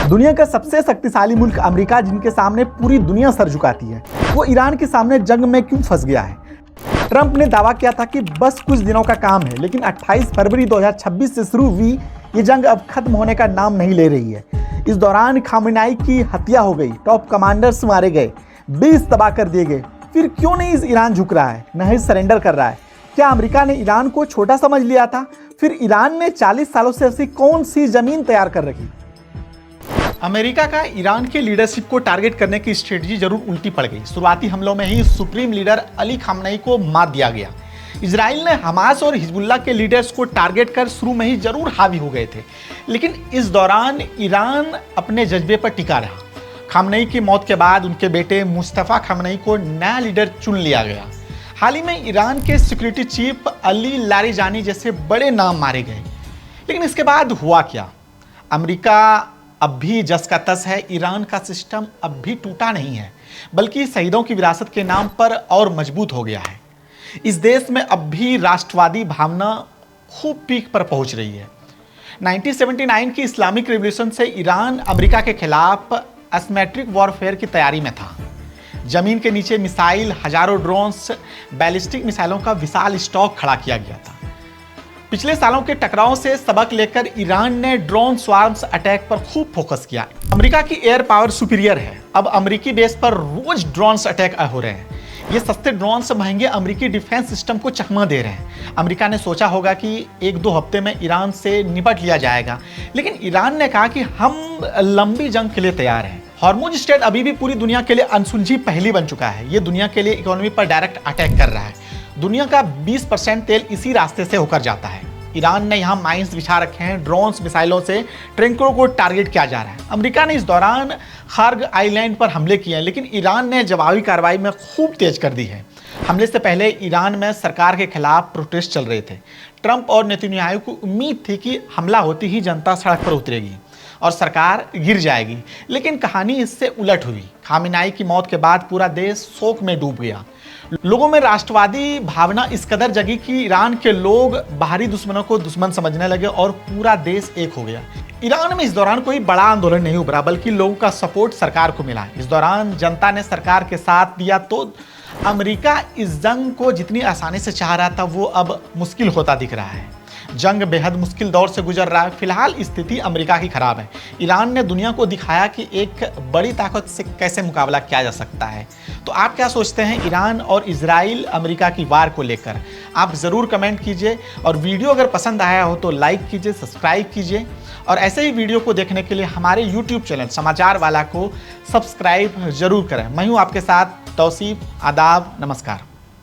दुनिया का सबसे शक्तिशाली मुल्क अमेरिका, जिनके सामने पूरी दुनिया सर झुकाती है, वो ईरान के सामने जंग में क्यों फंस गया है? ट्रंप ने दावा किया था कि बस कुछ दिनों का काम है, लेकिन 28 फरवरी 2026 से शुरू हुई ये जंग अब खत्म होने का नाम नहीं ले रही है। इस दौरान खामेनेई की हत्या हो गई, टॉप कमांडर्स मारे गए, बेस तबाह कर दिए गए। फिर क्यों नहीं ईरान झुक रहा है, नहीं सरेंडर कर रहा है? क्या अमेरिका ने ईरान को छोटा समझ लिया था? फिर ईरान ने 40 सालों से ऐसी कौन सी जमीन तैयार कर रखी? अमेरिका का ईरान के लीडरशिप को टारगेट करने की स्ट्रेटजी जरूर उल्टी पड़ गई। शुरुआती हमलों में ही सुप्रीम लीडर अली खामेनेई को मात दिया गया। इजराइल ने हमास और हिजबुल्लाह के लीडर्स को टारगेट कर शुरू में ही जरूर हावी हो गए थे, लेकिन इस दौरान ईरान अपने जज्बे पर टिका रहा। खामेनेई की मौत के बाद उनके बेटे मुस्तफा खामेनेई को नया लीडर चुन लिया गया। हाल ही में ईरान के सिक्योरिटी चीफ अली लारिजानी जैसे बड़े नाम मारे गए, लेकिन इसके बाद हुआ क्या? अमेरिका अब भी जस का तस है, ईरान का सिस्टम अब भी टूटा नहीं है, बल्कि शहीदों की विरासत के नाम पर और मजबूत हो गया है। इस देश में अब भी राष्ट्रवादी भावना खूब पीक पर पहुंच रही है। 1979 की इस्लामिक रिवॉल्यूशन से ईरान अमेरिका के खिलाफ एसिमेट्रिक वॉरफेयर की तैयारी में था। जमीन के नीचे मिसाइल, हजारों ड्रोन्स, बैलिस्टिक मिसाइलों का विशाल स्टॉक खड़ा किया गया था। पिछले सालों के टकराव से सबक लेकर ईरान ने ड्रोन स्वार्म्स अटैक पर खूब फोकस किया। अमेरिका की एयर पावर सुपीरियर है। अब अमेरिकी बेस पर रोज ड्रोन्स अटैक हो रहे हैं। ये सस्ते ड्रोन्स महंगे अमेरिकी डिफेंस सिस्टम को चकमा दे रहे हैं। अमेरिका ने सोचा होगा कि 1-2 हफ्ते में ईरान से निपट लिया जाएगा, लेकिन ईरान ने कहा कि हम लंबी जंग के लिए तैयार हैं। हॉर्मुज स्ट्रेट अभी भी पूरी दुनिया के लिए अनसुलझी पहेली बन चुका है। ये दुनिया के लिए इकोनॉमी पर डायरेक्ट अटैक कर रहा है। दुनिया का 20% तेल इसी रास्ते से होकर जाता है। ईरान ने यहाँ माइंस बिछा रखे हैं, ड्रोन्स मिसाइलों से टैंकरों को टारगेट किया जा रहा है। अमेरिका ने इस दौरान खार्ग आइलैंड पर हमले किए हैं, लेकिन ईरान ने जवाबी कार्रवाई में खूब तेज कर दी है। हमले से पहले ईरान में सरकार के खिलाफ प्रोटेस्ट चल रहे थे। ट्रंप और नेतन्याहू को उम्मीद थी कि हमला होती ही जनता सड़क पर उतरेगी और सरकार गिर जाएगी, लेकिन कहानी इससे उलट हुई। खामेनेई की मौत के बाद पूरा देश शोक में डूब गया। लोगों में राष्ट्रवादी भावना इस कदर जगी कि ईरान के लोग बाहरी दुश्मनों को दुश्मन समझने लगे और पूरा देश एक हो गया। ईरान में इस दौरान कोई बड़ा आंदोलन नहीं उभरा, बल्कि लोगों का सपोर्ट सरकार को मिला। इस दौरान जनता ने सरकार के साथ दिया, तो अमेरिका इस जंग को जितनी आसानी से चाह रहा था, वो अब मुश्किल होता दिख रहा है। जंग बेहद मुश्किल दौर से गुजर रहा है। फिलहाल स्थिति अमेरिका की खराब है। ईरान ने दुनिया को दिखाया कि एक बड़ी ताकत से कैसे मुकाबला किया जा सकता है। तो आप क्या सोचते हैं ईरान और इजराइल अमेरिका की वार को लेकर? आप ज़रूर कमेंट कीजिए, और वीडियो अगर पसंद आया हो तो लाइक कीजिए, सब्सक्राइब कीजिए, और ऐसे ही वीडियो को देखने के लिए हमारे यूट्यूब चैनल समाचार वाला को सब्सक्राइब जरूर करें। मैं हूँ आपके साथ तौसीफ। आदाब, नमस्कार।